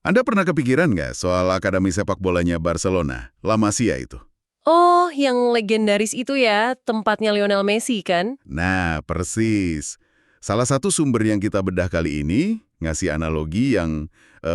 Anda pernah kepikiran nggak soal akademi sepak bolanya Barcelona, La Masia itu? Oh, yang legendaris itu ya, tempatnya Lionel Messi kan? Nah, persis. Salah satu sumber yang kita bedah kali ini ngasih analogi yang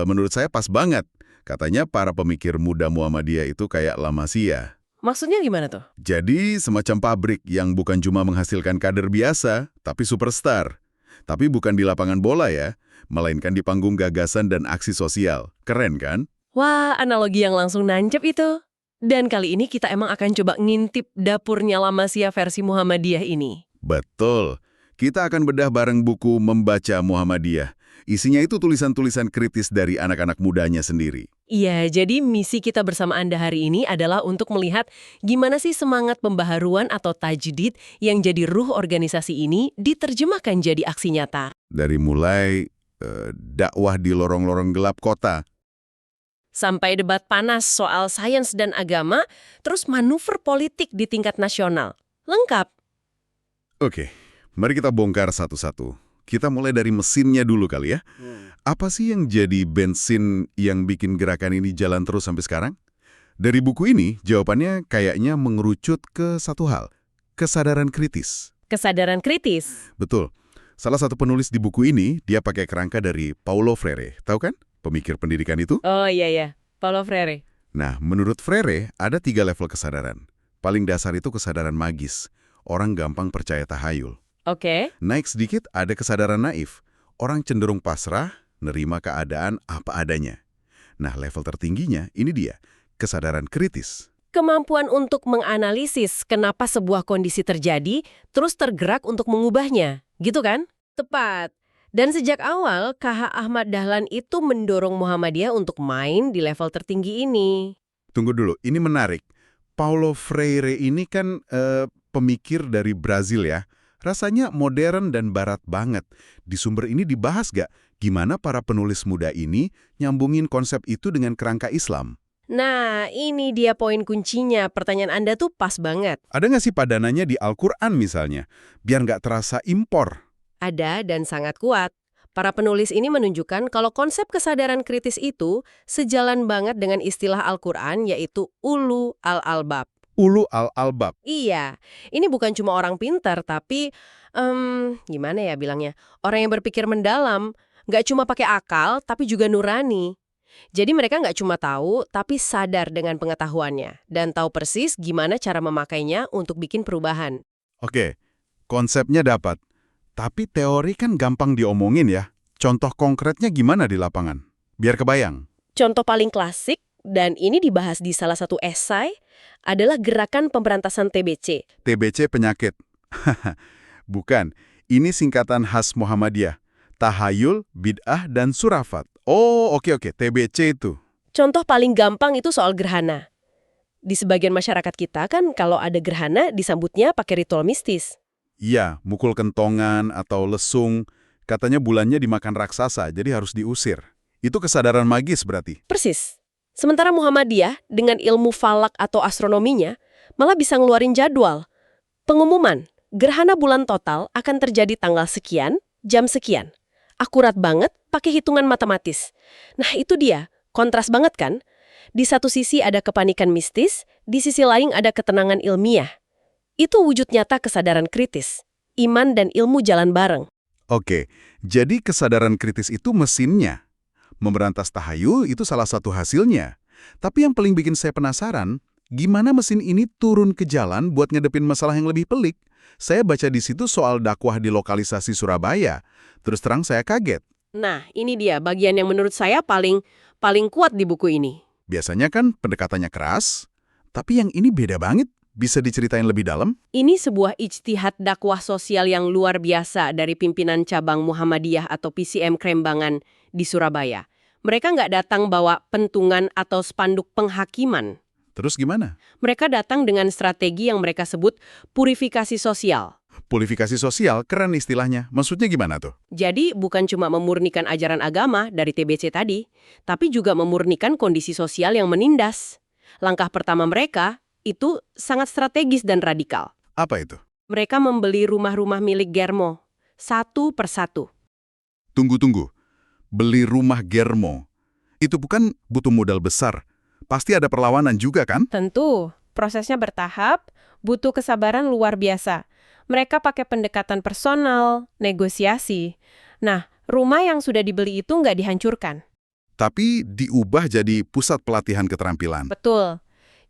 menurut saya pas banget. Katanya para pemikir muda Muhammadiyah itu kayak La Masia. Maksudnya gimana tuh? Jadi semacam pabrik yang bukan cuma menghasilkan kader biasa, tapi superstar. Tapi bukan di lapangan bola ya, melainkan di panggung gagasan dan aksi sosial. Keren kan? Wah, analogi yang langsung nancep itu. Dan kali ini kita emang akan coba ngintip dapurnya La Masia versi Muhammadiyah ini. Betul. Kita akan bedah bareng buku Membaca Muhammadiyah. Isinya itu tulisan-tulisan kritis dari anak-anak mudanya sendiri. Iya, jadi misi kita bersama Anda hari ini adalah untuk melihat gimana sih semangat pembaharuan atau tajdid yang jadi ruh organisasi ini diterjemahkan jadi aksi nyata. Dari mulai dakwah di lorong-lorong gelap kota. Sampai debat panas soal sains dan agama, terus manuver politik di tingkat nasional. Lengkap. Oke, mari kita bongkar satu-satu. Kita mulai dari mesinnya dulu kali ya. Apa sih yang jadi bensin yang bikin gerakan ini jalan terus sampai sekarang? Dari buku ini, jawabannya kayaknya mengerucut ke satu hal. Kesadaran kritis. Kesadaran kritis. Betul. Salah satu penulis di buku ini, dia pakai kerangka dari Paulo Freire. Tahu kan? Pemikir pendidikan itu. Oh iya, Paulo Freire. Nah, menurut Freire, ada 3 level kesadaran. Paling dasar itu kesadaran magis. Orang gampang percaya tahayul. Oke. Naik sedikit ada kesadaran naif. Orang cenderung pasrah, nerima keadaan apa adanya. Nah, level tertingginya ini dia, kesadaran kritis. Kemampuan untuk menganalisis kenapa sebuah kondisi terjadi, terus tergerak untuk mengubahnya. Gitu kan? Tepat. Dan sejak awal, KH Ahmad Dahlan itu mendorong Muhammadiyah untuk main di level tertinggi ini. Tunggu dulu, ini menarik. Paulo Freire ini kan pemikir dari Brazil ya. Rasanya modern dan barat banget. Di sumber ini dibahas gak gimana para penulis muda ini nyambungin konsep itu dengan kerangka Islam? Nah, ini dia poin kuncinya. Pertanyaan Anda tuh pas banget. Ada nggak sih padanannya di Al-Quran misalnya? Biar nggak terasa impor. Ada dan sangat kuat. Para penulis ini menunjukkan kalau konsep kesadaran kritis itu sejalan banget dengan istilah Al-Quran yaitu ulu al-albab. Ulu al-albab. Iya, ini bukan cuma orang pintar, tapi gimana ya bilangnya? Orang yang berpikir mendalam, nggak cuma pakai akal, tapi juga nurani. Jadi mereka nggak cuma tahu, tapi sadar dengan pengetahuannya. Dan tahu persis gimana cara memakainya untuk bikin perubahan. Oke, konsepnya dapat. Tapi teori kan gampang diomongin ya. Contoh konkretnya gimana di lapangan? Biar kebayang. Contoh paling klasik, dan ini dibahas di salah satu esai, adalah gerakan pemberantasan TBC. TBC penyakit. Bukan, ini singkatan khas Muhammadiyah. Tahayul, bid'ah, dan surafat. Oh, oke, TBC itu. Contoh paling gampang itu soal gerhana. Di sebagian masyarakat kita kan kalau ada gerhana disambutnya pakai ritual mistis. Iya, mukul kentongan atau lesung. Katanya bulannya dimakan raksasa, jadi harus diusir. Itu kesadaran magis berarti. Persis. Sementara Muhammadiyah dengan ilmu falak atau astronominya malah bisa ngeluarin jadwal. Pengumuman, gerhana bulan total akan terjadi tanggal sekian, jam sekian. Akurat banget, pakai hitungan matematis. Nah itu dia, kontras banget kan? Di satu sisi ada kepanikan mistis, di sisi lain ada ketenangan ilmiah. Itu wujud nyata kesadaran kritis. Iman dan ilmu jalan bareng. Oke, jadi kesadaran kritis itu mesinnya. Memberantas tahayul itu salah satu hasilnya. Tapi yang paling bikin saya penasaran, gimana mesin ini turun ke jalan buat ngedepin masalah yang lebih pelik? Saya baca di situ soal dakwah di lokalisasi Surabaya. Terus terang saya kaget. Nah, ini dia bagian yang menurut saya paling kuat di buku ini. Biasanya kan pendekatannya keras, tapi yang ini beda banget. Bisa diceritain lebih dalam? Ini sebuah ijtihad dakwah sosial yang luar biasa dari pimpinan cabang Muhammadiyah atau PCM Krembangan di Surabaya. Mereka nggak datang bawa pentungan atau spanduk penghakiman. Terus gimana? Mereka datang dengan strategi yang mereka sebut purifikasi sosial. Purifikasi sosial, keren istilahnya. Maksudnya gimana tuh? Jadi bukan cuma memurnikan ajaran agama dari TBC tadi, tapi juga memurnikan kondisi sosial yang menindas. Langkah pertama mereka itu sangat strategis dan radikal. Apa itu? Mereka membeli rumah-rumah milik Germo, satu persatu. Tunggu. Beli rumah Germo. Itu bukan butuh modal besar. Pasti ada perlawanan juga kan? Tentu, prosesnya bertahap, butuh kesabaran luar biasa. Mereka pakai pendekatan personal, negosiasi. Nah, rumah yang sudah dibeli itu nggak dihancurkan. Tapi diubah jadi pusat pelatihan keterampilan. Betul.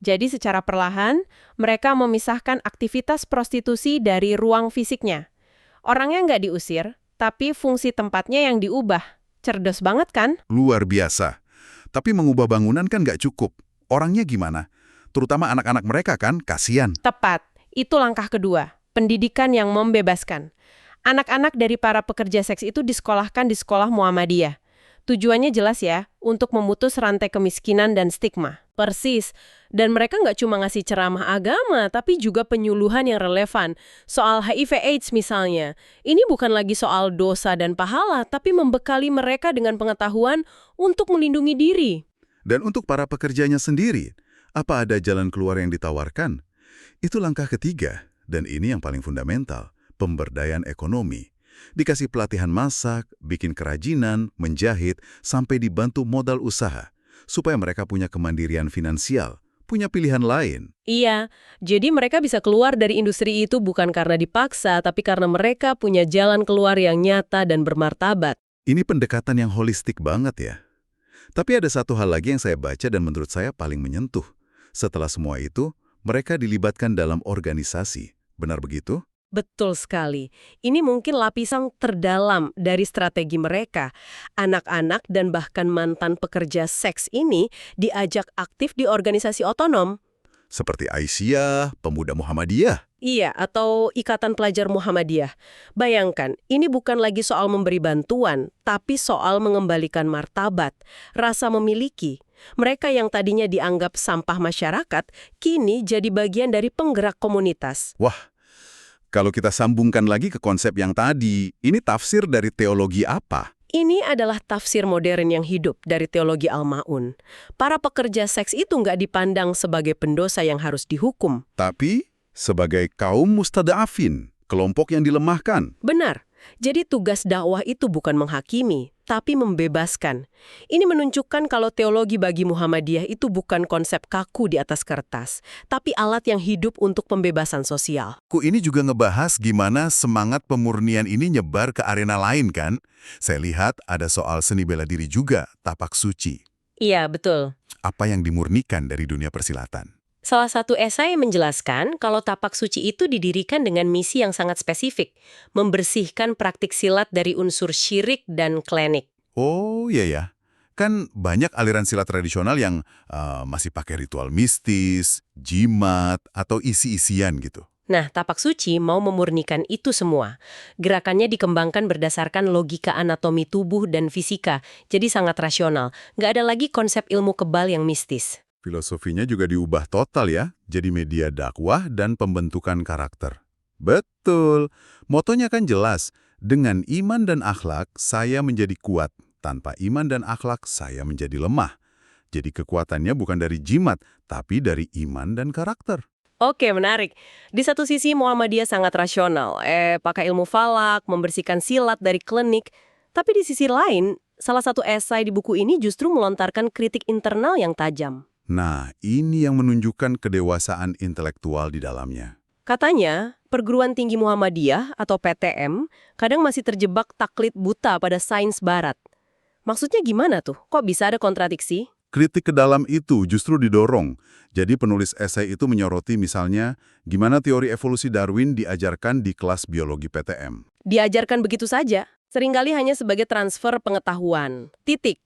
Jadi secara perlahan, mereka memisahkan aktivitas prostitusi dari ruang fisiknya. Orangnya nggak diusir, tapi fungsi tempatnya yang diubah. Cerdas banget kan? Luar biasa. Tapi mengubah bangunan kan nggak cukup. Orangnya gimana? Terutama anak-anak mereka kan, kasihan. Tepat. Itu langkah kedua. Pendidikan yang membebaskan. Anak-anak dari para pekerja seks itu disekolahkan di sekolah Muhammadiyah. Tujuannya jelas ya, untuk memutus rantai kemiskinan dan stigma. Persis. Dan mereka nggak cuma ngasih ceramah agama, tapi juga penyuluhan yang relevan. Soal HIV/AIDS misalnya. Ini bukan lagi soal dosa dan pahala, tapi membekali mereka dengan pengetahuan untuk melindungi diri. Dan untuk para pekerjanya sendiri, apa ada jalan keluar yang ditawarkan? Itu langkah ketiga, dan ini yang paling fundamental, pemberdayaan ekonomi. Dikasih pelatihan masak, bikin kerajinan, menjahit, sampai dibantu modal usaha. Supaya mereka punya kemandirian finansial, punya pilihan lain. Iya, jadi mereka bisa keluar dari industri itu bukan karena dipaksa, tapi karena mereka punya jalan keluar yang nyata dan bermartabat. Ini pendekatan yang holistik banget ya. Tapi ada satu hal lagi yang saya baca dan menurut saya paling menyentuh. Setelah semua itu, mereka dilibatkan dalam organisasi. Benar begitu? Betul sekali. Ini mungkin lapisan terdalam dari strategi mereka. Anak-anak dan bahkan mantan pekerja seks ini diajak aktif di organisasi otonom. Seperti Aisyah, Pemuda Muhammadiyah. Iya, atau Ikatan Pelajar Muhammadiyah. Bayangkan, ini bukan lagi soal memberi bantuan, tapi soal mengembalikan martabat, rasa memiliki. Mereka yang tadinya dianggap sampah masyarakat, kini jadi bagian dari penggerak komunitas. Wah, kalau kita sambungkan lagi ke konsep yang tadi, ini tafsir dari teologi apa? Ini adalah tafsir modern yang hidup dari teologi Al-Ma'un. Para pekerja seks itu nggak dipandang sebagai pendosa yang harus dihukum. Tapi sebagai kaum mustada'afin, kelompok yang dilemahkan. Benar. Jadi tugas dakwah itu bukan menghakimi, tapi membebaskan. Ini menunjukkan kalau teologi bagi Muhammadiyah itu bukan konsep kaku di atas kertas, tapi alat yang hidup untuk pembebasan sosial. Ini juga ngebahas gimana semangat pemurnian ini nyebar ke arena lain kan? Saya lihat ada soal seni bela diri juga, tapak suci. Iya, betul. Apa yang dimurnikan dari dunia persilatan? Salah satu esai menjelaskan kalau tapak suci itu didirikan dengan misi yang sangat spesifik, membersihkan praktik silat dari unsur syirik dan klinik. Oh iya ya, kan banyak aliran silat tradisional yang masih pakai ritual mistis, jimat, atau isi-isian gitu. Nah, tapak suci mau memurnikan itu semua. Gerakannya dikembangkan berdasarkan logika anatomi tubuh dan fisika, jadi sangat rasional. Nggak ada lagi konsep ilmu kebal yang mistis. Filosofinya juga diubah total ya, jadi media dakwah dan pembentukan karakter. Betul, motonya kan jelas, dengan iman dan akhlak saya menjadi kuat, tanpa iman dan akhlak saya menjadi lemah. Jadi kekuatannya bukan dari jimat, tapi dari iman dan karakter. Oke, menarik. Di satu sisi Muhammadiyah sangat rasional, pakai ilmu falak, membersihkan silat dari klinik. Tapi di sisi lain, salah satu esai di buku ini justru melontarkan kritik internal yang tajam. Nah, ini yang menunjukkan kedewasaan intelektual di dalamnya. Katanya, perguruan tinggi Muhammadiyah atau PTM kadang masih terjebak taklid buta pada sains barat. Maksudnya gimana tuh? Kok bisa ada kontradiksi? Kritik ke dalam itu justru didorong. Jadi penulis esai itu menyoroti misalnya gimana teori evolusi Darwin diajarkan di kelas biologi PTM. Diajarkan begitu saja, seringkali hanya sebagai transfer pengetahuan. Titik.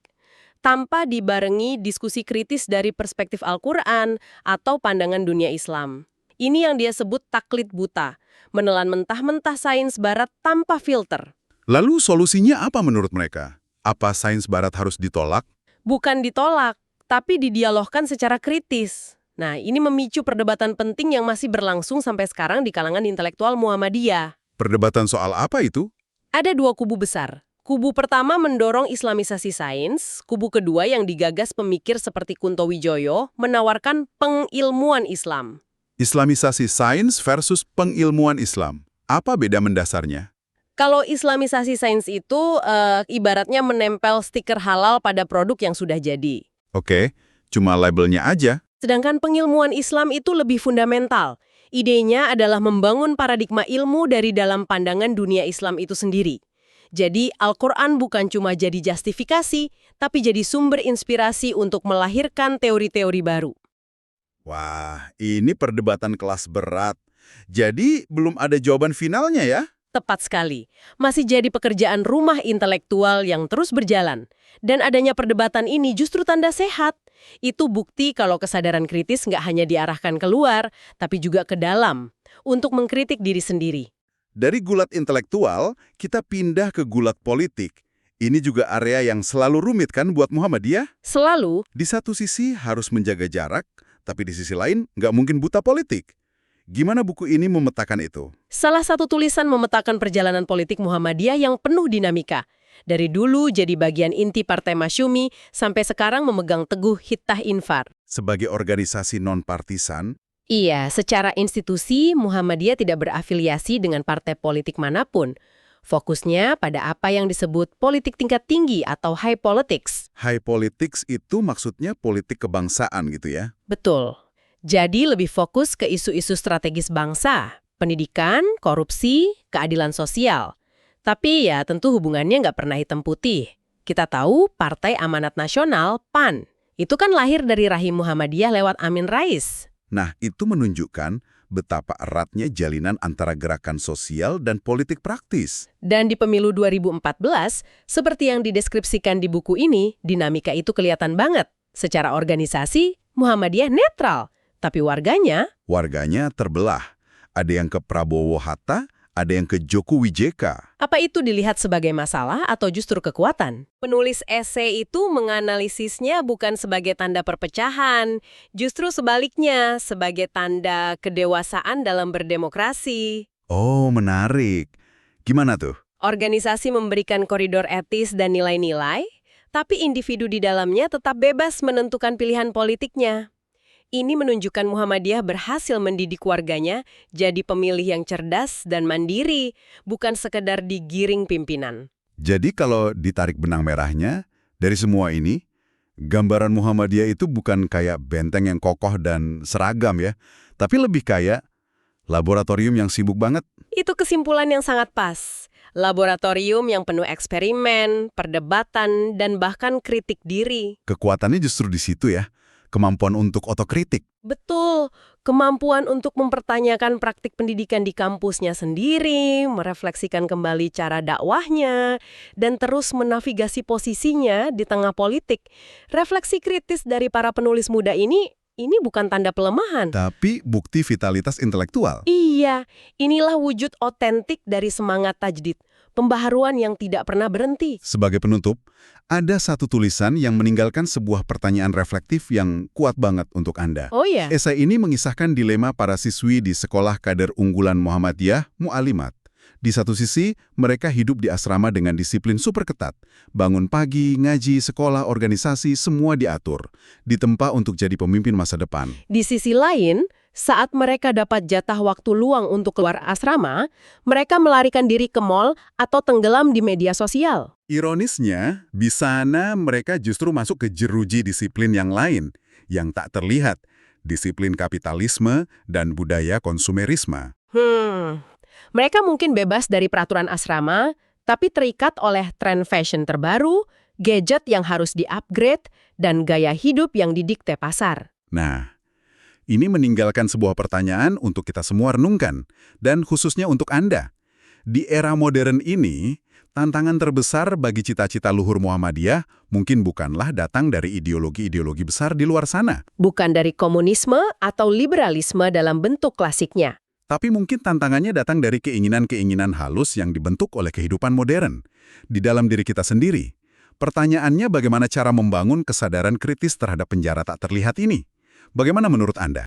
Tanpa dibarengi diskusi kritis dari perspektif Al-Quran atau pandangan dunia Islam. Ini yang dia sebut taklid buta, menelan mentah-mentah sains barat tanpa filter. Lalu solusinya apa menurut mereka? Apa sains barat harus ditolak? Bukan ditolak, tapi didialogkan secara kritis. Nah, ini memicu perdebatan penting yang masih berlangsung sampai sekarang di kalangan intelektual Muhammadiyah. Perdebatan soal apa itu? Ada dua kubu besar. Kubu pertama mendorong islamisasi sains, kubu kedua yang digagas pemikir seperti Kunto Wijoyo menawarkan pengilmuan Islam. Islamisasi sains versus pengilmuan Islam. Apa beda mendasarnya? Kalau Islamisasi sains itu ibaratnya menempel stiker halal pada produk yang sudah jadi. Oke, cuma labelnya aja. Sedangkan pengilmuan Islam itu lebih fundamental. Idenya adalah membangun paradigma ilmu dari dalam pandangan dunia Islam itu sendiri. Jadi Al-Quran bukan cuma jadi justifikasi, tapi jadi sumber inspirasi untuk melahirkan teori-teori baru. Wah, ini perdebatan kelas berat. Jadi belum ada jawaban finalnya ya? Tepat sekali. Masih jadi pekerjaan rumah intelektual yang terus berjalan. Dan adanya perdebatan ini justru tanda sehat. Itu bukti kalau kesadaran kritis nggak hanya diarahkan keluar, tapi juga ke dalam, untuk mengkritik diri sendiri. Dari gulat intelektual, kita pindah ke gulat politik. Ini juga area yang selalu rumit kan buat Muhammadiyah? Selalu, Di satu sisi harus menjaga jarak, tapi di sisi lain nggak mungkin buta politik. Gimana buku ini memetakan itu? salah satu tulisan memetakan perjalanan politik Muhammadiyah yang penuh dinamika. Dari dulu jadi bagian inti Partai Masyumi, sampai sekarang memegang teguh Hittah Infar. Sebagai organisasi non-partisan, Iya, secara institusi, Muhammadiyah tidak berafiliasi dengan partai politik manapun. Fokusnya pada apa yang disebut politik tingkat tinggi atau high politics. high politics itu maksudnya politik kebangsaan gitu ya? Betul. Jadi lebih fokus ke isu-isu strategis bangsa, pendidikan, korupsi, keadilan sosial. Tapi ya tentu hubungannya nggak pernah hitam putih. Kita tahu Partai Amanat Nasional, PAN, itu kan lahir dari rahim Muhammadiyah lewat Amin Rais. Nah, itu menunjukkan betapa eratnya jalinan antara gerakan sosial dan politik praktis. Dan di pemilu 2014, seperti yang dideskripsikan di buku ini, dinamika itu kelihatan banget. Secara organisasi, Muhammadiyah netral. Tapi warganya, Warganya terbelah. Ada yang ke Prabowo Hatta, ada yang ke Jokowi JK. apa itu dilihat sebagai masalah atau justru kekuatan? Penulis esai itu menganalisisnya bukan sebagai tanda perpecahan, justru sebaliknya, sebagai tanda kedewasaan dalam berdemokrasi. Oh, menarik. Gimana tuh? Organisasi memberikan koridor etis dan nilai-nilai, tapi individu di dalamnya tetap bebas menentukan pilihan politiknya. Ini menunjukkan Muhammadiyah berhasil mendidik warganya jadi pemilih yang cerdas dan mandiri, bukan sekedar digiring pimpinan. Jadi kalau ditarik benang merahnya, dari semua ini, gambaran Muhammadiyah itu bukan kayak benteng yang kokoh dan seragam ya, tapi lebih kayak laboratorium yang sibuk banget. Itu kesimpulan yang sangat pas. Laboratorium yang penuh eksperimen, perdebatan, dan bahkan kritik diri. Kekuatannya justru di situ ya, kemampuan untuk otokritik. Betul, kemampuan untuk mempertanyakan praktik pendidikan di kampusnya sendiri, merefleksikan kembali cara dakwahnya, dan terus menavigasi posisinya di tengah politik. Refleksi kritis dari para penulis muda ini bukan tanda pelemahan. Tapi bukti vitalitas intelektual. Iya, inilah wujud otentik dari semangat tajdid, pembaharuan yang tidak pernah berhenti. Sebagai penutup, ada satu tulisan yang meninggalkan sebuah pertanyaan reflektif yang kuat banget untuk Anda. Oh ya, Esai ini mengisahkan dilema para siswi di sekolah kader unggulan Muhammadiyah, Mu'alimat. Di satu sisi, mereka hidup di asrama dengan disiplin super ketat. Bangun pagi, ngaji, sekolah, organisasi, semua diatur. Ditempa untuk jadi pemimpin masa depan. di sisi lain, saat mereka dapat jatah waktu luang untuk keluar asrama, mereka melarikan diri ke mall atau tenggelam di media sosial. Ironisnya, di sana mereka justru masuk ke jeruji disiplin yang lain, yang tak terlihat. Disiplin kapitalisme dan budaya konsumerisme. Mereka mungkin bebas dari peraturan asrama, tapi terikat oleh tren fashion terbaru, gadget yang harus di-upgrade, dan gaya hidup yang didikte pasar. Nah, ini meninggalkan sebuah pertanyaan untuk kita semua renungkan, dan khususnya untuk Anda. Di era modern ini, tantangan terbesar bagi cita-cita luhur Muhammadiyah mungkin bukanlah datang dari ideologi-ideologi besar di luar sana. Bukan dari komunisme atau liberalisme dalam bentuk klasiknya. Tapi mungkin tantangannya datang dari keinginan-keinginan halus yang dibentuk oleh kehidupan modern. Di dalam diri kita sendiri. Pertanyaannya bagaimana cara membangun kesadaran kritis terhadap penjara tak terlihat ini? Bagaimana menurut Anda?